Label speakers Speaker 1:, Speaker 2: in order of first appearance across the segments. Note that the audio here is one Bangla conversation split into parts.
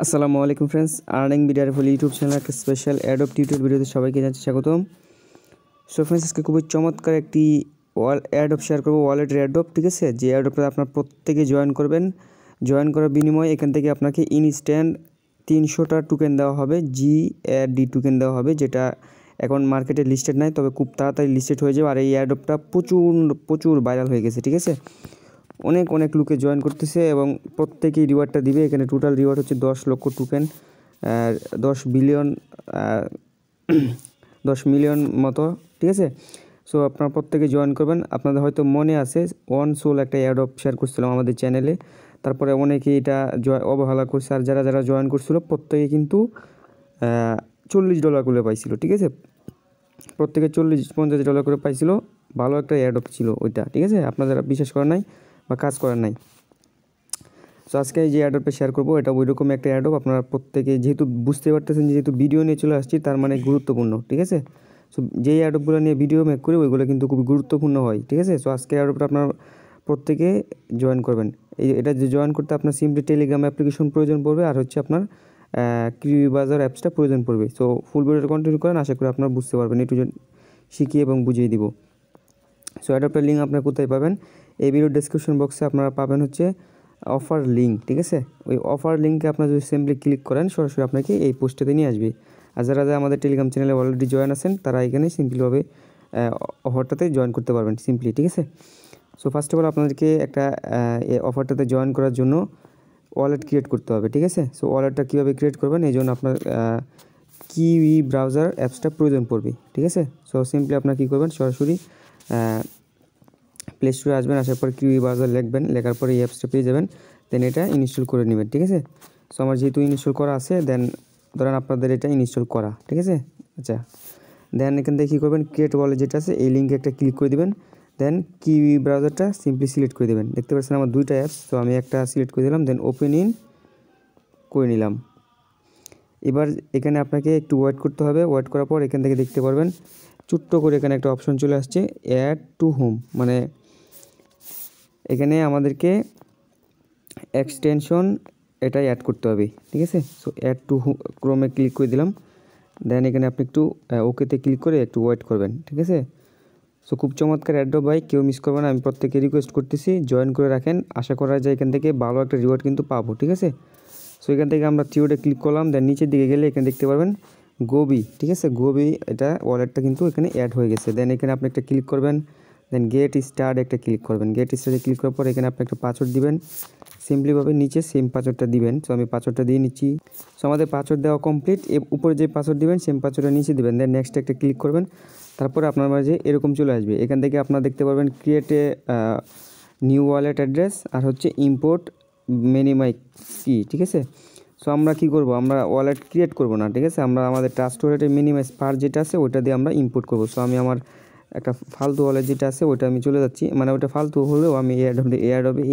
Speaker 1: আসসালামু আলাইকুম ফ্রেন্ডস, আর্নিং বিডিআর ফুল ইউটিউব চ্যানেল একটা স্পেশাল অ্যাডোব টিউটোরিয়াল ভিডিওতে সবাইকে জানাচ্ছি স্বাগতম। সো ফ্রেন্ডস, আজকে খুবই চমৎকার একটি অ্যাডোব শেয়ার করবো, ওয়ালেটের অ্যাডোব। ঠিক আছে, যে অ্যাডোবটা আপনার প্রত্যেকে জয়েন করবেন। জয়েন করার বিনিময়ে এখান থেকে আপনাকে ইনস্ট্যান্ট 300টা টোকেন দেওয়া হবে, GAD টোকেন দেওয়া হবে, যেটা এখন মার্কেটে লিস্টেড নাই, তবে খুব তাড়াতাড়ি লিস্টেড হয়ে যাবে। আর এই অ্যাডোবটা প্রচুর ভাইরাল হয়ে গেছে। ঠিক আছে, অনেক লোকে জয়েন করতেছে এবং প্রত্যেকেই রিওয়ার্ডটা দিবে। এখানে টোটাল রিওয়ার্ড হচ্ছে 10 লক্ষ টোকেন, 10 মিলিয়ন মতো। ঠিক আছে, সো আপনারা প্রত্যেকে জয়েন করবেন। আপনাদের হয়তো মনে আছে ওয়ান সোল একটা অ্যাডোব শেয়ার করছিলাম আমাদের চ্যানেলে, তারপরে অনেকেই এটা অবহেলা করছে। আর যারা জয়েন করছিল প্রত্যেকে কিন্তু $40 করে পাইছিল। ঠিক আছে, প্রত্যেকে $40-50 করে পাইছিল। ভালো একটা অ্যাডোব ছিল ওইটা। ঠিক আছে, আপনারা বিশ্বাস করেন নাই বা কাজ করেন নাই। সো আজকে যে অ্যাডোবটা শেয়ার করবো এটা ওই রকম একটা অ্যাডোব। আপনারা প্রত্যেকে যেহেতু বুঝতে পারতেছেন, যেহেতু ভিডিও নিয়ে চলে আসছি, তার মানে গুরুত্বপূর্ণ। ঠিক আছে, সো যেই অ্যাডোবগুলো নিয়ে ভিডিও মেক করি ওইগুলো কিন্তু খুবই গুরুত্বপূর্ণ হয়। ঠিক আছে, সো আজকে অ্যাডোবটা আপনার প্রত্যেকে জয়েন করবেন। এটা যে জয়েন করতে আপনার সিম্পলি টেলিগ্রাম অ্যাপ্লিকেশন প্রয়োজন পড়বে, আর হচ্ছে আপনার কিউইবাজার অ্যাপসটা প্রয়োজন পড়বে। সো ফুল ভিডিওটা কন্টিনিউ করেন, আশা করি আপনারা বুঝতে পারবেন, একটু শিখিয়ে এবং বুঝিয়ে দিব। সো অ্যাডোবটার লিঙ্ক আপনারা কোথায় পাবেন? এই ভিডিও ডেসক্রিপশন বক্সে আপনারা পাবেন হচ্ছে অফার লিঙ্ক। ঠিক আছে, ওই অফার লিঙ্কে আপনারা যদি সিম্পলি ক্লিক করেন সরাসরি আপনাকে এই পোস্টটাতে নিয়ে আসবে। আর যারা আমাদের টেলিগ্রাম চ্যানেলে অলরেডি জয়েন আছেন তারা এখানে সিম্পলিভাবে অফারটাতে জয়েন করতে পারবেন সিম্পলি। ঠিক আছে, সো ফার্স্ট অফ অল আপনাদেরকে একটা অফারটাতে জয়েন করার জন্য ওয়ালেট ক্রিয়েট করতে হবে। ঠিক আছে, সো ওয়ালেটটা কীভাবে ক্রিয়েট করবেন, এই জন্য আপনার কিউই ব্রাউজার অ্যাপসটা প্রয়োজন পড়বে। ঠিক আছে, সো সিম্পলি আপনারা কী করবেন, সরাসরি প্লে স্টোরে আসবেন, আসার পর কিউই ব্রাউজার লিখবেন, লেখার পরে এই অ্যাপসটা পেয়ে যাবেন। দেন এটা ইনস্টল করে নেবেন। ঠিক আছে, সো আমার যেহেতু ইনস্টল করা আছে, দেন ধরেন আপনাদের এটা ইনস্টল করা। ঠিক আছে, আচ্ছা, দেন এখান থেকে কী করবেন, ক্রিয়েট ওয়ালেট যেটা আছে এই লিঙ্কে একটা ক্লিক করে দেবেন। দেন কিউই ব্রাউজারটা সিম্পলি সিলেক্ট করে দেবেন। দেখতে পাচ্ছেন আমার দুইটা অ্যাপস, তো আমি একটা সিলেক্ট করে দিলাম, দেন ওপেন ইন করে নিলাম। এবার এখানে আপনাকে একটু ওয়েট করতে হবে। ওয়েট করার পর এখান থেকে দেখতে পারবেন ছোট্ট করে এখানে একটা অপশন চলে আসছে, অ্যাড টু হোম। মানে এখানে আমাদেরকে এক্সটেনশন এটাই অ্যাড করতে হবে। ঠিক আছে, সো অ্যাড টু ক্রোমে ক্লিক করে দিলাম। দেন এখানে আপনি একটু ওকেতে ক্লিক করে একটু ওয়েট করবেন। ঠিক আছে, সো খুব চমৎকার অ্যাডোব ভাই, কেউ মিস করবেন না। আমি প্রত্যেকে রিকোয়েস্ট করতেছি জয়েন করে রাখেন, আশা করা যায় এখান থেকে ভালো একটা রিওয়ার্ড কিন্তু পাবো। ঠিক আছে, সো এখান থেকে আমরা থিওডে ক্লিক করলাম। দেন নিচের দিকে গেলে এখানে দেখতে পারবেন গোবি। ঠিক আছে, গোবি এটা ওয়ালেটটা কিন্তু এখানে অ্যাড হয়ে গেছে। দেন এখানে আপনি একটা ক্লিক করবেন, দেন গেট স্টার্ট একটা ক্লিক করবেন। গেট স্টার্টে ক্লিক করার পর এখানে আপনি একটা পাসওয়ার্ড দিবেন, সিম্পলিভাবে নিচে সেম পাসওয়ার্ডটা দিবেন। সো আমি পাসওয়ার্ডটা দিয়ে নিচ্ছি। সো আমাদের পাসওয়ার্ড দেওয়া কমপ্লিট। উপরে যে পাসওয়ার্ড দিবেন সেম পাসওয়ার্ডটা নিচে দিবেন। দেন নেক্সট একটা ক্লিক করবেন, তারপরে আপনার মাঝে এরকম চলে আসবে। এখান থেকে আপনারা দেখতে পারবেন create a new wallet address আর হচ্ছে ইম্পোর্ট মিনিমাইজ কি। ঠিক আছে, সো আমরা কী করব, আমরা ওয়ালেট ক্রিয়েট করব না। ঠিক আছে, আমরা আমাদের ট্রাস্ট ওয়ালেটের মিনিমাইজ পার যেটা আছে ওইটা দিয়ে আমরা ইম্পোর্ট করব। সো আমি আমার একটা ফালতু ওয়ালেট যেটা আছে ওইটা আমি চলে যাচ্ছি, মানে ওইটা ফালতু হলেও আমি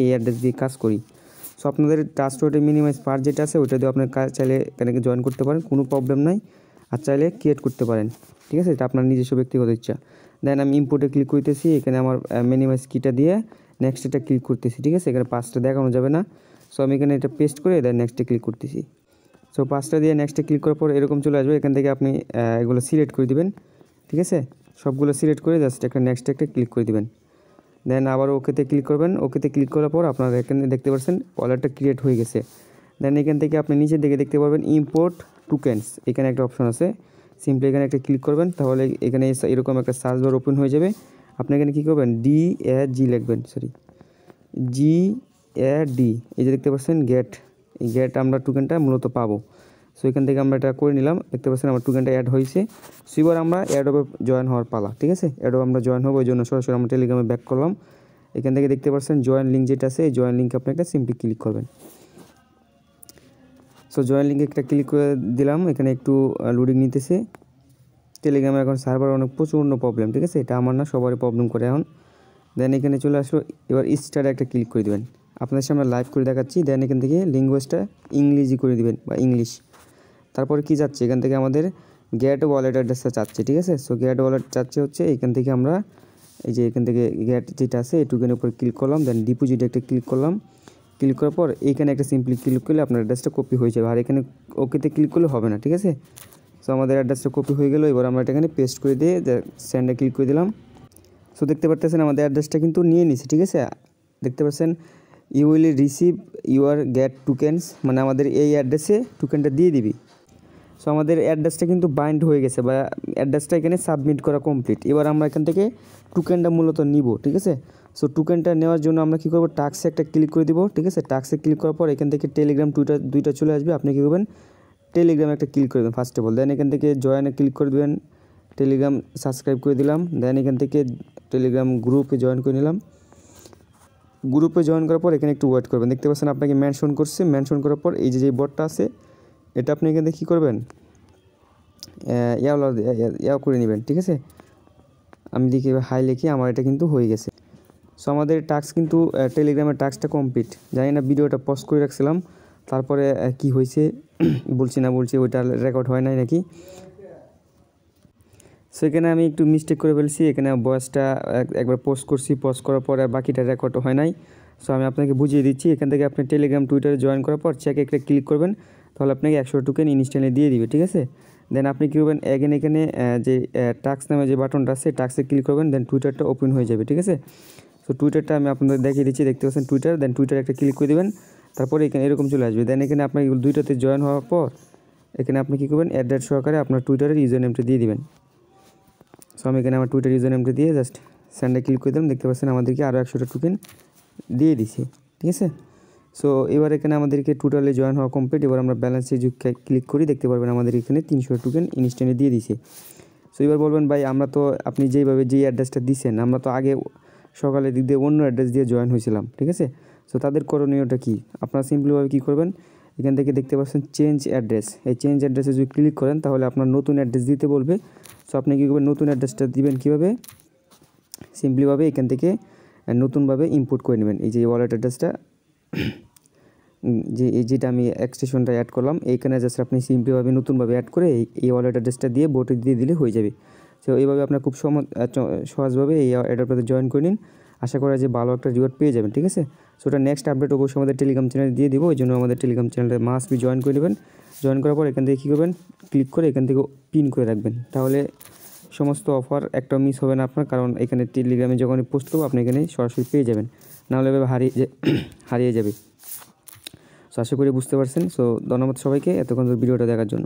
Speaker 1: এই অ্যাড্রেস দিয়ে কাজ করি। সো আপনাদের ট্রাস্ট ওয়ালেটের মিনিমাইজ পার যেটা আছে ওইটা দিয়ে আপনার চাইলে এখানে জয়েন করতে পারেন, কোনো প্রবলেম নাই। আর চাইলে ক্রিয়েট করতে পারেন। ঠিক আছে, এটা আপনার নিজস্ব ব্যক্তিগত ইচ্ছা। দেন আমি ইম্পোর্টে ক্লিক করতেছি, এখানে আমার মিনিমাইজ কিটা দিয়ে নেক্সট এটা ক্লিক করতেছি। ঠিক আছে, এখানে পাসটা দেখানো যাবে না, সো আমি এখানে এটা পেস্ট করে দেন নেক্সটে ক্লিক করতেছি। সো পাসটা দিয়ে নেক্সটে ক্লিক করার পর এরকম চলে আসবে। এখান থেকে আপনি এগুলো সিলেক্ট করে দিবেন। ঠিক আছে, সবগুলো সিলেক্ট করে জাস্ট একটা নেক্সট একটা ক্লিক করে দিবেন। দেন আবার ওকেতে ক্লিক করবেন। ওকেতে ক্লিক করার পর আপনারা এখানে দেখতে পাচ্ছেন ওয়ালেটটা ক্রিয়েট হয়ে গেছে। দেন এখান থেকে আপনি নিচের দিকে দেখতে পারবেন ইম্পোর্ট টোকেন্স, এখানে একটা অপশন আছে, সিম্পলি এখানে একটা ক্লিক করবেন। তাহলে এখানে এরকম একটা সার্চ বার ওপেন হয়ে যাবে। আপনি এখানে কী করবেন, DAG লিখবেন, GAD, এই যে দেখতে পাচ্ছেন গেট, এই গেট আমরা টোকেনটা মূলত পাবো। সো এখান থেকে আমরা এটা করে নিলাম। দেখতে পাচ্ছেন আমার টোকেনটা অ্যাড হয়েছে। সো এবার আমরা অ্যাডোবে জয়েন হওয়ার পালা। ঠিক আছে, অ্যাডোবে আমরা জয়েন হবো, ওই জন্য সরাসরি আমরা টেলিগ্রামে ব্যাক করলাম। এখান থেকে দেখতে পাচ্ছেন জয়েন লিঙ্ক যেটা আছে, এই জয়েন লিঙ্কে আপনি একটা সিম্পলি ক্লিক করবেন। সো জয়েন লিঙ্কে একটা ক্লিক করে দিলাম। এখানে একটু লোডিং নিতেছে। টেলিগ্রামে এখন সার্ভার অনেক প্রচণ্ড প্রবলেম। ঠিক আছে, এটা আমার না, সবারই প্রবলেম করে এখন। দেন এখানে চলে আসলো, এবার স্টারে একটা ক্লিক করে দেবেন। আপনাদের সামনে লাইভ করে দেখাচ্ছি। দেন এখান থেকে ল্যাঙ্গুয়েজটা ইংলিশই করে দিবেন বা ইংলিশ। তারপরে কি যাচ্ছে, এখান থেকে আমাদের গেট ওয়ালেট অ্যাড্রেসটা চাচ্ছে। ঠিক আছে, সো গেট ওয়ালেট চাচ্ছে হচ্ছে এখান থেকে আমরা এই যে এখান থেকে গেট যেটা আছে এই টোকেনের উপর ক্লিক করলাম। দেন ডিপোজিটে একটা ক্লিক করলাম। ক্লিক করার পর এইখানে একটা সিম্পলি ক্লিক করলে আপনার অ্যাড্রেসটা কপি হয়ে যাবে, আর এখানে ওকেতে ক্লিক করলে হবে না, ঠিক আছে। সো আমাদের অ্যাড্রেসটা কপি হয়ে গেল। এবার আমরা এটা এখানে পেস্ট করে দিয়ে সেন্ডে ক্লিক করে দিলাম। সো দেখতে পারতেছেন আমাদের অ্যাড্রেসটা কিন্তু নিয়ে নিছে, ঠিক আছে। দেখতে পাচ্ছেন you will receive your gate tokens, মানে আমাদের এই অ্যাড্রেসে টোকেনটা দিয়ে দিবি। সো আমাদের অ্যাড্রেসটা কিন্তু বাইন্ড হয়ে গেছে বা অ্যাড্রেসটা এখানে সাবমিট করা কমপ্লিট। এবার আমরা এখান থেকে টোকেনটা মূলত নিব, ঠিক আছে। সো টোকেনটা নেওয়ার জন্য আমরা কী করবো, টাস্কে একটা ক্লিক করে দিব, ঠিক আছে। টাস্কে ক্লিক করার পর এখান থেকে টেলিগ্রাম টুইটার দুইটা চলে আসবে। আপনি কী করবেন, টেলিগ্রামে একটা ক্লিক করে দেবেন ফার্স্ট অফ অল। দেন এখান থেকে জয়েনে ক্লিক করে দেবেন, টেলিগ্রাম সাবস্ক্রাইব করে দিলাম। দেন এখান থেকে টেলিগ্রাম গ্রুপে জয়েন করে নিলাম। গ্রুপে জয়েন করার পর এখানে একটু ওয়েট করবেন। দেখতে পাচ্ছেন আপনাকে মেনশন করছে, মেনশন করার পর এই যে বটটা আছে এটা আপনি এখান থেকে কী করবেন, ইয়াও করে নেবেন, ঠিক আছে। আমি দেখি হাই লিখি, আমার এটা কিন্তু হয়ে গেছে। সো আমাদের টাস্ক কিন্তু টেলিগ্রামের টাস্কটা কমপ্লিট। জানি না ভিডিওটা পজ করে রাখছিলাম, তারপরে কি হয়েছে বলছি ওইটা রেকর্ড হয় নাই নাকি। সো এখানে আমি একটু মিস্টেক করে ফেলছি, এখানে ভয়েসটা একবার পোস্ট করছি, পোস্ট করার পরে বাকিটা রেকর্ড হয় নাই। সো আমি আপনাকে বুঝিয়ে দিচ্ছি। এখান থেকে আপনি টেলিগ্রাম টুইটারে জয়েন করার পর চেক একটা ক্লিক করবেন, তাহলে আপনাকে 100 টোকেন ইনস্ট্যান্টলি দিয়ে দিবে, ঠিক আছে। দেন আপনি কী করবেন, এখানে যে টাস্ক নামে যে বাটনটা আছে টাস্কে ক্লিক করবেন, দেন টুইটারটা ওপেন হয়ে যাবে, ঠিক আছে। সো টুইটারটা আমি আপনাদের দেখিয়ে দিচ্ছি, দেখতে পাচ্ছেন টুইটার। দেন টুইটার একটা ক্লিক করে দেবেন, তারপরে এখানে এরকম চলে আসবে। দেন এখানে আপনি দুইটাতে জয়েন হওয়ার পর এখানে আপনি কী করবেন, অ্যাড্রেস সহকারে আপনার টুইটারের ইউজার নেমটা দিয়ে দিবেন। সো আমি এখানে আমার টুইটার ইউজার নেমটা দিয়ে জাস্ট সেন্ডে ক্লিক করে দিলাম। দেখতে পাচ্ছেন আমাদেরকে আরও 100টা টোকেন দিয়ে দিছে, ঠিক আছে। সো এবার এখানে আমাদেরকে টোটালি জয়েন হওয়া কমপ্লিট। এবার আমরা ব্যালেন্সে ক্লিক করি, দেখতে পারবেন আমাদের এখানে 300 টোকেন ইনস্ট্যান্টলি দিয়ে দিছে। সো এবার বলবেন ভাই আমরা তো আপনি যেইভাবে যেই অ্যাড্রেসটা দিচ্ছেন, আমরা তো আগে সকালের দিক দিয়ে অন্য অ্যাড্রেস দিয়ে জয়েন হয়েছিলাম, ঠিক আছে। সো তাদের করণীয়টা কী, আপনারা সিম্পলিভাবে কী করবেন, এখান থেকে দেখতে পাচ্ছেন চেঞ্জ অ্যাড্রেস, এই চেঞ্জ অ্যাড্রেসে যদি ক্লিক করেন তাহলে আপনার নতুন অ্যাড্রেস দিতে বলবে। সো আপনি কী করবেন, নতুন অ্যাড্রেসটা দিবেন কীভাবে, সিম্পলিভাবে এখান থেকে নতুনভাবে ইম্পোর্ট করে নেবেন। এই যে ওয়ালেট অ্যাড্রেসটা যেটা আমি এক্সটেনশনটা অ্যাড করলাম, এইখানে জাস্ট আপনি সিম্পলিভাবে নতুনভাবে অ্যাড করে এই ওয়ালেট অ্যাড্রেসটা দিয়ে বোটে দিয়ে দিলে হয়ে যাবে। সো এইভাবে আপনার খুব সহজভাবে এই অ্যাডাপ্টারে জয়েন করে নিন। আশা করা যে ভালো একটা রিওয়ার্ড পেয়ে যাবেন, ঠিক আছে। সো ওটা নেক্সট আপডেট অবশ্যই আমাদের টেলিগ্রাম চ্যানেলে দিয়ে দিব, ওই জন্য আমাদের টেলিগ্রাম চ্যানেলে মাস্ট বি জয়েন করে নেবেন। জয়েন করার পর এখান থেকে কী করবেন, ক্লিক করে এখান থেকে পিন করে রাখবেন, তাহলে সমস্ত অফার একটা মিস হবে না আপনার, কারণ এখানে টেলিগ্রামে যখনই পোস্ট করবো আপনি এখানে সরাসরি পেয়ে যাবেন, নাহলে এভাবে হারিয়ে যাবে। সো আশা করি বুঝতে পারছেন। সো ধন্যবাদ সবাইকে এতক্ষণ ভিডিওটা দেখার জন্য।